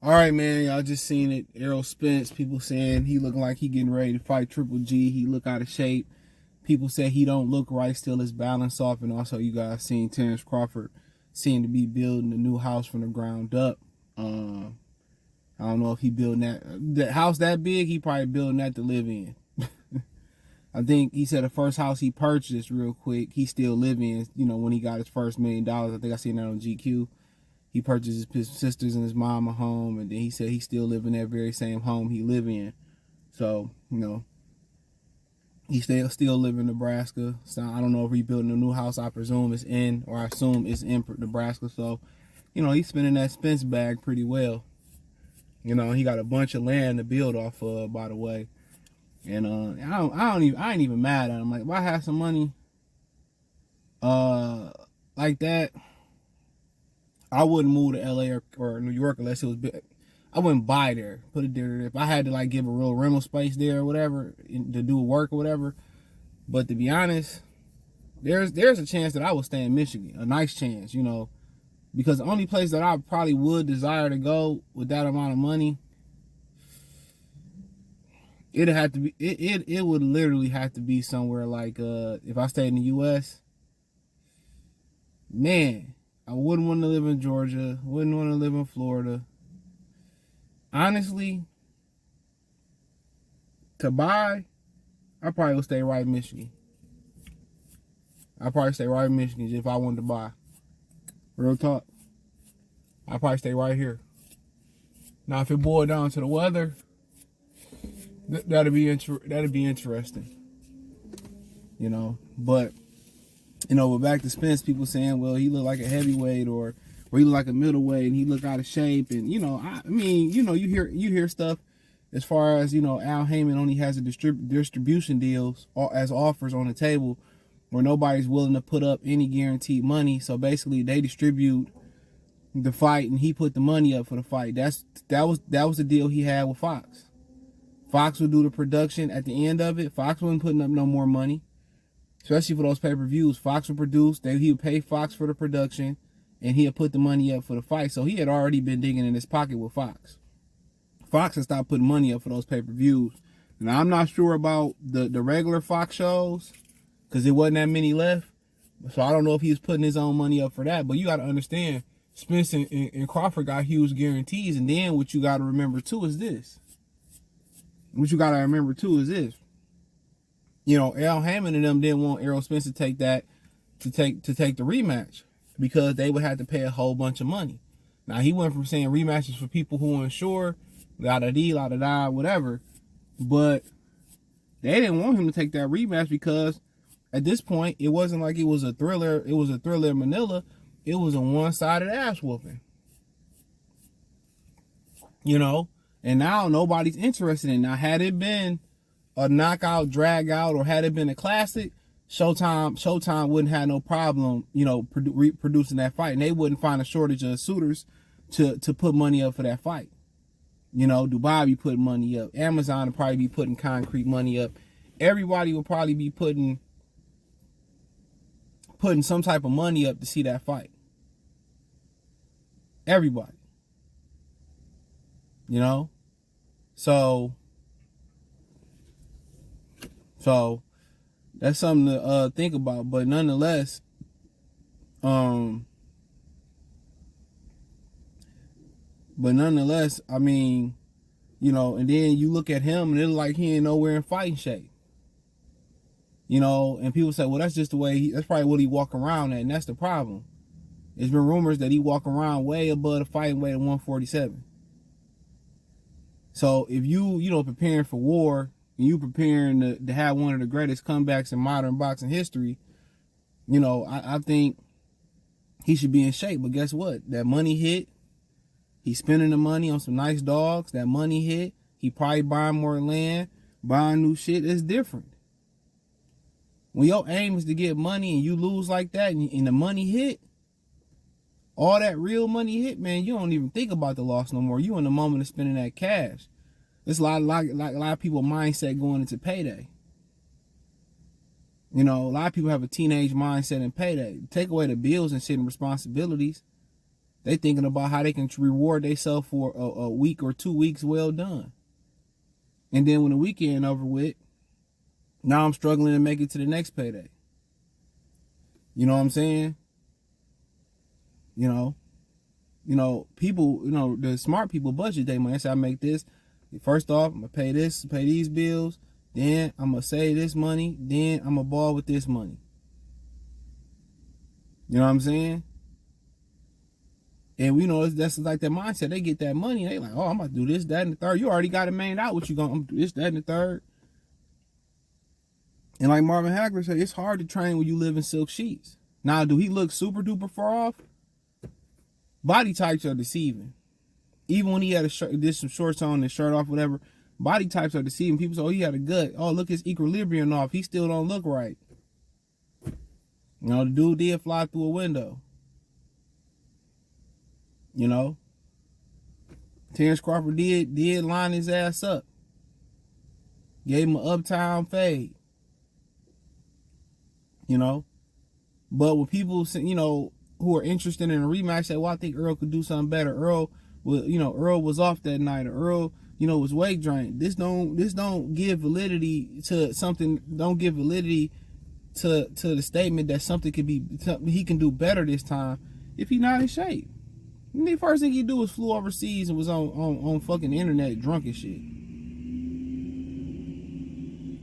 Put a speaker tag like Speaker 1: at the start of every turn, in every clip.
Speaker 1: All right, man. Y'all just seen it. Errol Spence. People saying he looking like he getting ready to fight Triple G. He look out of shape. People say he don't look right. Still his balance off. And also, you guys seen Terrence Crawford seem to be building a new house from the ground up. I don't know if he building that house that big. He probably building that to live in. I think he said the first house he purchased real quick, he still live in. You know, when he got his first $1 million. I think I seen that on GQ. He purchased his sisters and his mom a home, and then he said he still live in that very same home he live in. So, you know, he still live in Nebraska. So I don't know if he building a new house. I presume it's in, or I assume it's in Nebraska. So, you know, he's spending that Spence bag pretty well. You know, he got a bunch of land to build off of, by the way. And I ain't even mad at him. Like, if I had some money, like that, I wouldn't move to LA or New York unless it was big. I wouldn't buy there, put it there. If I had to like give a real rental space there or whatever to do work or whatever. But to be honest, there's a chance that I would stay in Michigan, a nice chance, you know, because the only place that I probably would desire to go with that amount of money, it'd have to be it would literally have to be somewhere like if I stayed in the U.S. Man, I wouldn't want to live in Georgia, wouldn't want to live in Florida. Honestly, to buy, I probably would stay right in Michigan. I'd probably stay right in Michigan if I wanted to buy. Real talk. I'd probably stay right here. Now, if it boiled down to the weather, that'd be interesting. You know, but back to Spence, people saying, well, he looked like a heavyweight or he looked like a middleweight and he looked out of shape. And, I mean, you hear stuff as far as, Al Heyman only has a distribution deals as offers on the table where nobody's willing to put up any guaranteed money. So basically they distribute the fight and he put the money up for the fight. That was the deal he had with Fox. Fox would do the production at the end of it. Fox wasn't putting up no more money, especially for those pay-per-views. Fox would produce. He would pay Fox for the production, and he would put the money up for the fight. So he had already been digging in his pocket with Fox. Fox had stopped putting money up for those pay-per-views. Now, I'm not sure about the regular Fox shows because there wasn't that many left. So I don't know if he was putting his own money up for that. But you got to understand, Spence and Crawford got huge guarantees. And then what you got to remember, too, is this. Al Heyman and them didn't want Errol Spence to take the rematch because they would have to pay a whole bunch of money. Now he went from saying rematches for people who weren't sure, whatever, but they didn't want him to take that rematch because at this point it wasn't like it was a thriller. It was a thriller in Manila. It was a one-sided ass whooping. And now nobody's interested in it. Now, had it been a knockout, drag out, or had it been a classic, Showtime wouldn't have no problem, producing that fight. And they wouldn't find a shortage of suitors to put money up for that fight. Dubai be putting money up. Amazon would probably be putting concrete money up. Everybody will probably be putting some type of money up to see that fight. Everybody. So that's something to think about. But nonetheless, I mean, and then you look at him and it's like he ain't nowhere in fighting shape. And people say, well, that's just the way that's probably what he walk around at, and that's the problem. There's been rumors that he walk around way above the fighting weight of 147. So if you preparing for war and you preparing to have one of the greatest comebacks in modern boxing history, I think he should be in shape. But guess what? That money hit. He's spending the money on some nice dogs. That money hit. He probably buying more land, buying new shit. It's different. When your aim is to get money and you lose like that and the money hit, all that real money hit, man, you don't even think about the loss no more. You in the moment of spending that cash. There's a lot of people mindset going into payday. A lot of people have a teenage mindset in payday. Take away the bills and shit and responsibilities. They thinking about how they can reward themselves for a week or 2 weeks well done. And then when the weekend over with, now I'm struggling to make it to the next payday. You know what I'm saying? You know, people, the smart people budget their money. They say I make this. First off, I'm gonna pay this, pay these bills. Then I'm gonna save this money. Then I'm gonna ball with this money. You know what I'm saying? And we know that's like that mindset. They get that money. They like, oh, I'm about to do this, that, and the third. You already got it made out. What you gonna do? This, that, and the third. And like Marvin Hagler said, it's hard to train when you live in silk sheets. Now, do he look super duper far off? Body types are deceiving. Even when he had did some shorts on and shirt off, whatever, body types are deceiving. People say, oh, he had a gut. Oh, look, his equilibrium off. He still don't look right. You know, the dude did fly through a window. You know, Terrence Crawford did line his ass up. Gave him an uptown fade. You know, but when people, who are interested in a rematch say, well, I think Errol could do something better. Errol was off that night. Or Errol, was weight drained. This don't give validity to something. Don't give validity to the statement that he can do better this time if he's not in shape. And the first thing he do was flew overseas and was on fucking internet drunk and shit.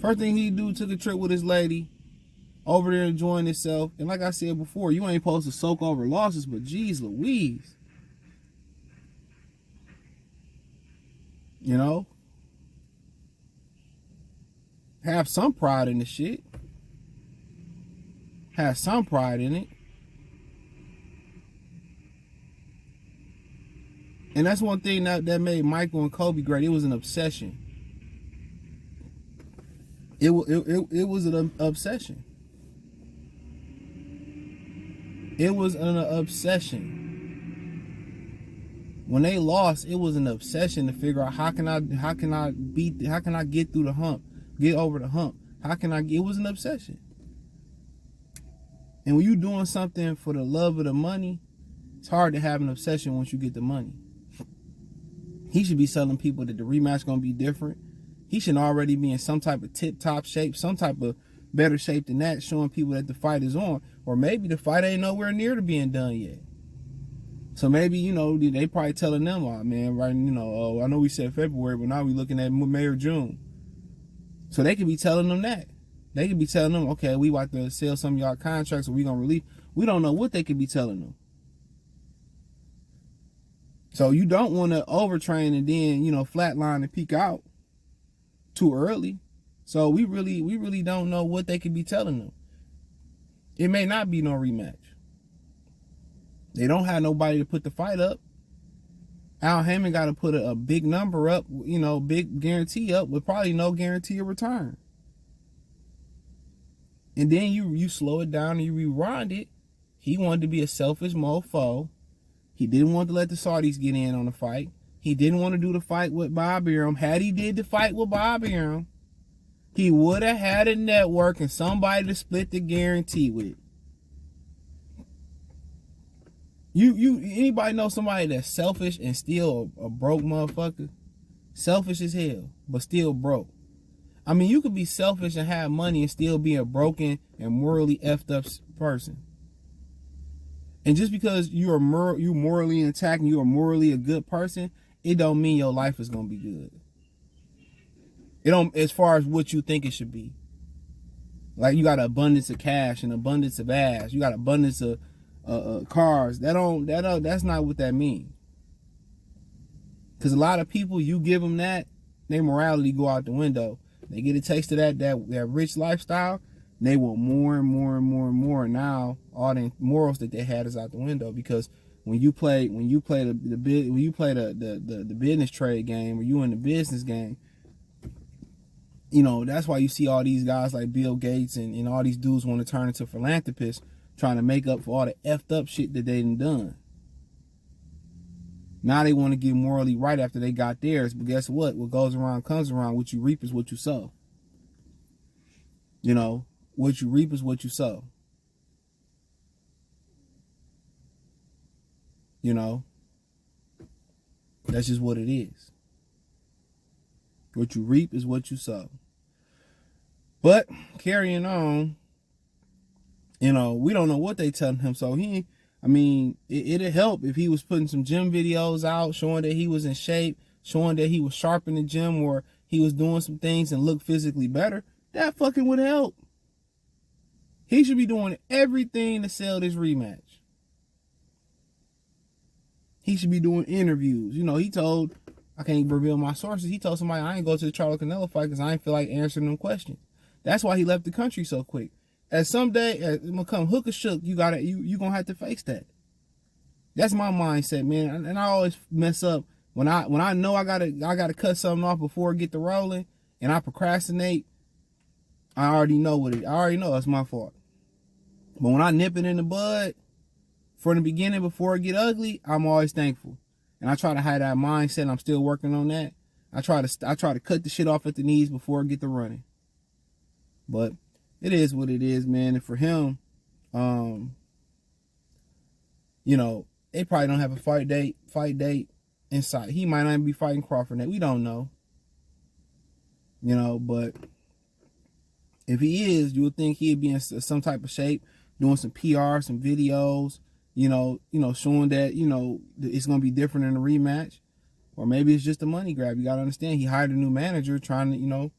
Speaker 1: First thing he do, took a trip with his lady over there enjoying himself. And like I said before, you ain't supposed to soak over losses, but geez Louise. Have some pride in the shit. Have some pride in it. And that's one thing that made Michael and Kobe great. It was an obsession. It was an obsession. It was an obsession. When they lost, it was an obsession to figure out how can I get through the hump, get over the hump. It was an obsession. And when you're doing something for the love of the money, it's hard to have an obsession once you get the money. He should be telling people that the rematch gonna be different. He should already be in some type of tip-top shape, some type of better shape than that, showing people that the fight is on. Or maybe the fight ain't nowhere near to being done yet. So maybe, they probably telling them, oh man, right, I know we said February, but now we looking at May or June. So they could be telling them that. They could be telling them, okay, we about to sell some of y'all contracts or we gonna release. We don't know what they could be telling them. So you don't want to overtrain and then, flatline and peak out too early. So we really don't know what they could be telling them. It may not be no rematch. They don't have nobody to put the fight up. Al Haymon got to put a big number up, big guarantee up with probably no guarantee of return. And then you slow it down and you rewind it. He wanted to be a selfish mofo. He didn't want to let the Saudis get in on the fight. He didn't want to do the fight with Bob Arum. Had he did the fight with Bob Arum, he would have had a network and somebody to split the guarantee with. Anybody know somebody that's selfish and still a broke motherfucker? Selfish as hell, but still broke. I mean, you could be selfish and have money and still be a broken and morally effed up person. And just because you're morally intact and you're morally a good person, it don't mean your life is gonna be good. It don't, as far as what you think it should be. Like you got an abundance of cash and abundance of ass. You got abundance of cars. That's not what that means. Because a lot of people, you give them that, their morality go out the window. They get a taste of that rich lifestyle. And they want more and more and more and more. Now all the morals that they had is out the window, because when you play the business trade game, or you in the business game, that's why you see all these guys like Bill Gates and all these dudes want to turn into philanthropists, trying to make up for all the effed up shit that they done. Now they want to get morally right after they got theirs, but guess what? What goes around comes around. What you reap is what you sow. What you reap is what you sow. You know, that's just what it is. What you reap is what you sow. But carrying on, you know, we don't know what they telling him. So it'd help if he was putting some gym videos out showing that he was in shape, showing that he was sharp in the gym, or he was doing some things and looked physically better. That fucking would help. He should be doing everything to sell this rematch. He should be doing interviews. You know, he told, I can't reveal my sources, he told somebody, I ain't go to the Charlo Canelo fight because I ain't feel like answering them questions. That's why he left the country so quick. As someday, as it become hook or shook, you gonna have to face that. That's my mindset, man. And I always mess up when I know I gotta cut something off before it get to rolling, and I procrastinate. I already know it's my fault. But when I nip it in the bud from the beginning before it get ugly, I'm always thankful. And I try to have that mindset. I'm still working on that. I try to cut the shit off at the knees before it get to running. But it is what it is, man. And for him, you know, they probably don't have a fight date in sight. He might not even be fighting Crawford next. We don't know. You know, but if he is, you would think he'd be in some type of shape, doing some PR, some videos, you know, showing that, you know, it's going to be different in the rematch. Or maybe it's just a money grab. You got to understand, he hired a new manager trying to, you know,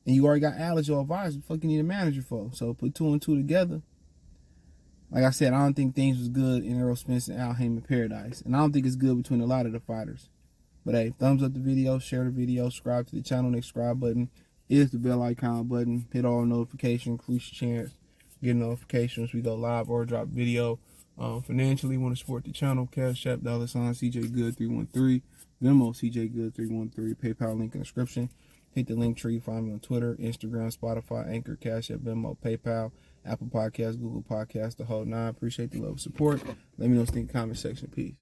Speaker 1: and you already got Alex, your advisor. What the fuck you need a manager for? So put two and two together. Like I said, I don't think things was good in Errol Spence and Al Heyman Paradise. And I don't think it's good between a lot of the fighters. But hey, thumbs up the video, share the video, subscribe to the channel. Next subscribe button is the bell icon button. Hit all notifications, increase your chance, get notifications. We go live or drop video. Financially, want to support the channel, Cash App, $ CJ Good 313, Venmo CJ Good 313, PayPal link in the description. Hit the link tree, find me on Twitter, Instagram, Spotify, Anchor, Cash App, Venmo, PayPal, Apple Podcasts, Google Podcasts, the whole nine. Appreciate the love and support. Let me know what you think in the comment section. Peace.